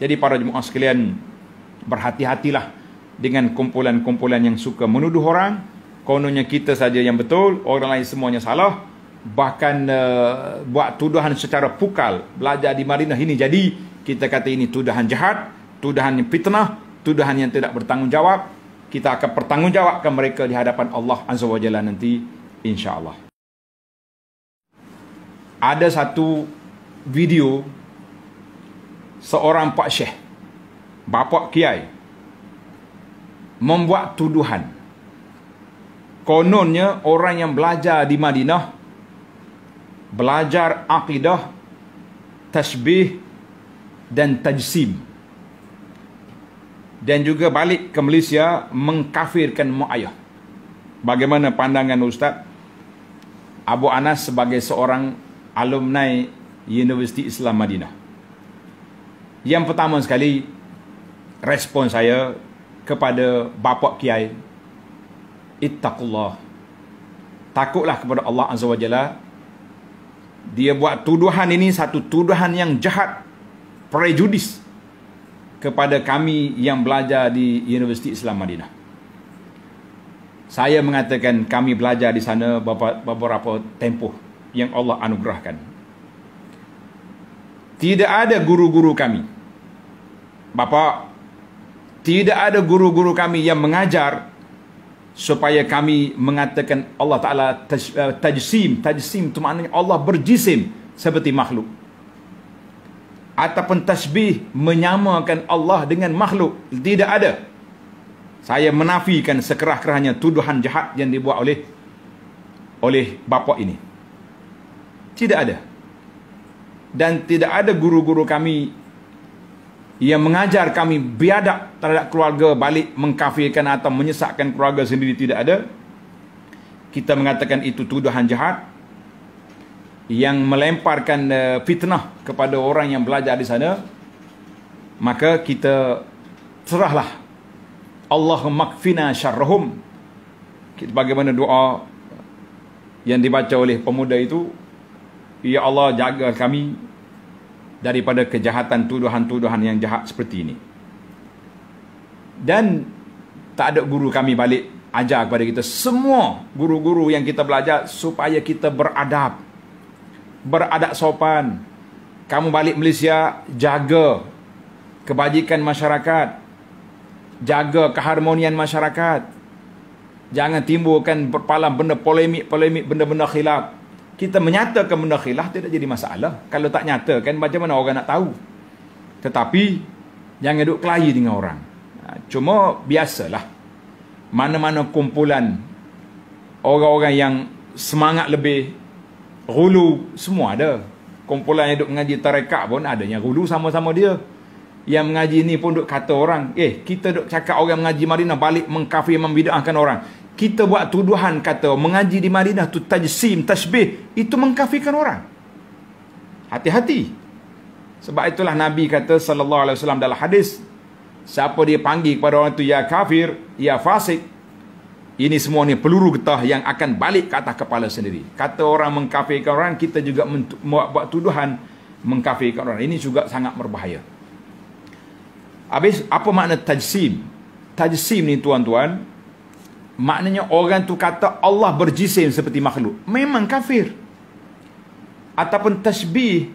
Jadi para jemaah sekalian, berhati-hatilah dengan kumpulan-kumpulan yang suka menuduh orang. Kononnya kita saja yang betul, orang lain semuanya salah. Bahkan buat tuduhan secara pukal. Belajar di Madinah ini jadi, kita kata ini tuduhan jahat, tuduhan yang fitnah, tuduhan yang tidak bertanggungjawab. Kita akan bertanggungjawabkan mereka di hadapan Allah Azza wa Jalla nanti, insya-Allah. Ada satu video seorang Pak Syekh, Bapak Kiai, membuat tuduhan. Kononnya orang yang belajar di Madinah, belajar akidah, tasbih dan tajsim, dan juga balik ke Malaysia mengkafirkan mak ayah. Bagaimana pandangan Ustaz Abu Anas sebagai seorang alumni Universiti Islam Madinah? Yang pertama sekali, respon saya kepada Bapak Kiai, ittaqullah, takutlah kepada Allah Azza wa Jalla. Dia buat tuduhan ini satu tuduhan yang jahat, prejudis kepada kami yang belajar di Universiti Islam Madinah. Saya mengatakan kami belajar di sana beberapa tempoh yang Allah anugerahkan. Tidak ada guru-guru kami, Bapa, tidak ada guru-guru kami yang mengajar supaya kami mengatakan Allah Ta'ala tajsim. Tajsim itu maknanya Allah berjisim seperti makhluk, ataupun tasbih menyamakan Allah dengan makhluk. Tidak ada. Saya menafikan sekerah-kerahnya tuduhan jahat yang dibuat oleh bapa ini. Tidak ada. Dan tidak ada guru-guru kami yang mengajar kami biadab terhadap keluarga, balik mengkafirkan atau menyesatkan keluarga sendiri. Tidak ada. Kita mengatakan itu tuduhan jahat yang melemparkan fitnah kepada orang yang belajar di sana. Maka kita serahlah. Allahumma kfina syarrahum. Bagaimana doa yang dibaca oleh pemuda itu, ya Allah, jaga kami daripada kejahatan tuduhan-tuduhan yang jahat seperti ini. Dan tak ada guru kami balik ajar kepada kita, semua guru-guru yang kita belajar, supaya kita beradab sopan. Kamu balik Malaysia, jaga kebajikan masyarakat, jaga keharmonian masyarakat. Jangan timbulkan berpalang benda polemik, benda-benda khilaf. Kita menyatakan benda khilaf tidak jadi masalah. Kalau tak nyatakan, macam mana orang nak tahu? Tetapi jangan duduk kelahi dengan orang. Cuma biasalah, mana-mana kumpulan orang-orang yang semangat lebih, ghulu, semua ada. Kumpulan yang duduk mengaji tarekat pun ada yang ghulu sama-sama dia. Yang mengaji ni pun duduk kata orang, kita duduk cakap orang mengaji Madinah balik mengkafir, membid'ahkan orang. Kita buat tuduhan kata mengaji di Madinah tu tajsim, tasbih, itu mengkafirkan orang. Hati-hati. Sebab itulah Nabi kata sallallahu alaihi wasallam dalam hadis, siapa dia panggil kepada orang tu ya kafir, ya fasik, ini semua ni peluru getah yang akan balik ke atas kepala sendiri. Kata orang mengkafirkan orang, kita juga buat tuduhan mengkafirkan orang. Ini juga sangat berbahaya. Habis, apa makna tajsim? Tajsim ni tuan-tuan, maknanya orang tu kata Allah berjisim seperti makhluk. Memang kafir. Ataupun tasbih,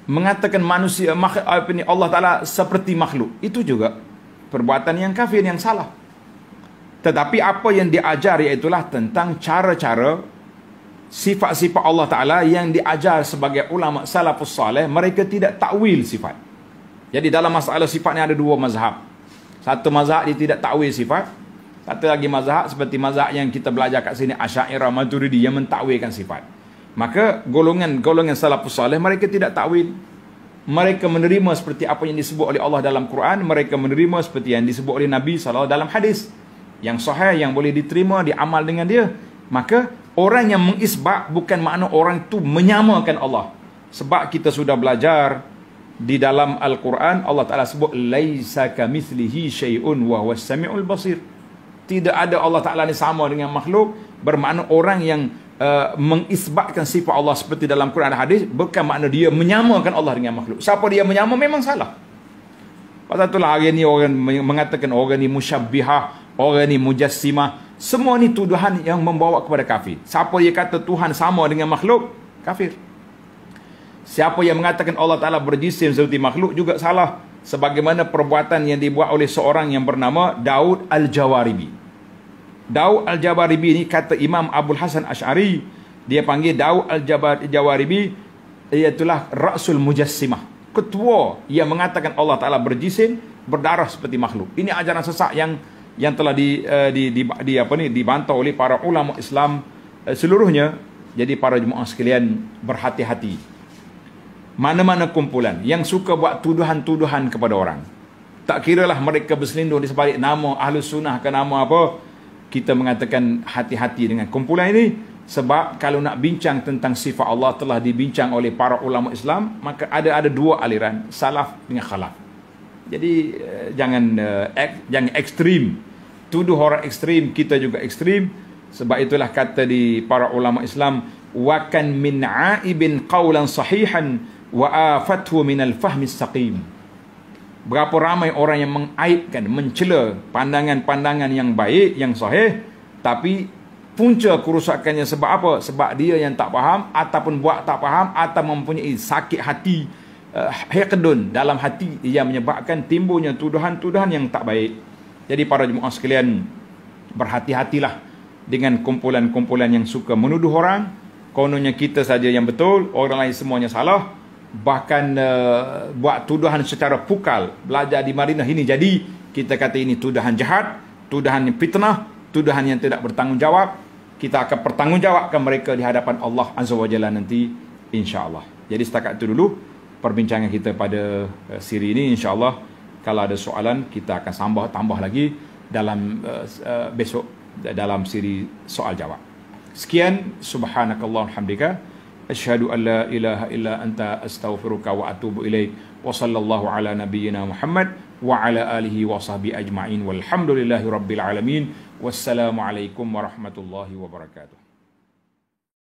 mengatakan manusia, Allah Ta'ala seperti makhluk. Itu juga perbuatan yang kafir, yang salah. Tetapi apa yang diajar iaitulah tentang cara-cara, sifat-sifat Allah Ta'ala yang diajar sebagai ulama salafus salih. Mereka tidak takwil sifat. Jadi dalam masalah sifat ni ada dua mazhab. Satu mazhab dia tidak takwil sifat. Satu lagi mazhab seperti mazhab yang kita belajar kat sini, Asy'ariyah, Maturidi, yang mentakwilkan sifat. Maka golongan salafus salih mereka tidak takwil. Mereka menerima seperti apa yang disebut oleh Allah dalam Quran. Mereka menerima seperti yang disebut oleh Nabi SAW dalam hadis yang sahih, yang boleh diterima, diamal dengan dia. Maka orang yang mengisbat bukan makna orang tu menyamakan Allah. Sebab kita sudah belajar di dalam Al-Quran, Allah Ta'ala sebut laisa kamithlihi syai'un wa huwas sami'ul basir. Tidak ada Allah Ta'ala ni sama dengan makhluk. Bermakna orang yang mengisbatkan sifat Allah seperti dalam Quran dan hadis, bukan makna dia menyamakan Allah dengan makhluk. Siapa dia menyama memang salah. Pasal itulah hari ni orang mengatakan orang ni musyabbihah, orang ni mujassimah. Semua ni tuduhan yang membawa kepada kafir. Siapa yang kata Tuhan sama dengan makhluk, kafir. Siapa yang mengatakan Allah Ta'ala berjisim seperti makhluk juga salah. Sebagaimana perbuatan yang dibuat oleh seorang yang bernama Daud Al-Jawaribi. Daud Al-Jawaribi ni kata Imam Abul Hasan Ash'ari, dia panggil Daud Al-Jawaribi, iaitulah Ra'sul Mujassimah, ketua yang mengatakan Allah Ta'ala berjisim, berdarah seperti makhluk. Ini ajaran sesat yang telah dibantah oleh para ulama Islam seluruhnya. Jadi para jemaah sekalian, berhati-hati. Mana-mana kumpulan yang suka buat tuduhan-tuduhan kepada orang, tak kiralah mereka berselindung di sebalik nama Ahlus Sunnah ke nama apa, kita mengatakan hati-hati dengan kumpulan ini. Sebab kalau nak bincang tentang sifat Allah telah dibincang oleh para ulama Islam, maka ada dua aliran, salaf dengan khalaf. Jadi jangan ekstrim. Tuduh orang ekstrim, kita juga ekstrim. Sebab itulah kata di para ulama Islam, wa kan min aibin qawlan sahihan wa afathu min al-fahmi saqim. Berapa ramai orang yang mengaibkan, mencela pandangan-pandangan yang baik, yang sahih, tapi punca kerusakannya sebab apa? Sebab dia yang tak faham, ataupun buat tak faham, atau mempunyai sakit hati, hiqdun dalam hati, yang menyebabkan timbulnya tuduhan-tuduhan yang tak baik. Jadi para jemaah sekalian, berhati-hatilah dengan kumpulan-kumpulan yang suka menuduh orang. Kononnya kita saja yang betul, orang lain semuanya salah. Bahkan buat tuduhan secara pukal. Belajar di Madinah ini jadi, kita kata ini tuduhan jahat, tuduhan fitnah, tuduhan yang tidak bertanggungjawab. Kita akan bertanggungjawabkan mereka di hadapan Allah Azza wa Jalla nanti, insya-Allah. Jadi setakat itu dulu perbincangan kita pada siri ini. Insya-Allah kalau ada soalan kita akan tambah lagi dalam besok dalam siri soal jawab. Sekian, subhanakallah hamdika, asyhadu an la ilaha illa anta astaghfiruka wa atubu ilaik. Wa sallallahu ala nabiyyina Muhammad wa ala alihi wa sahbihi ajma'in. Walhamdulillahi rabbil alamin. Wassalamualaikum warahmatullahi wabarakatuh.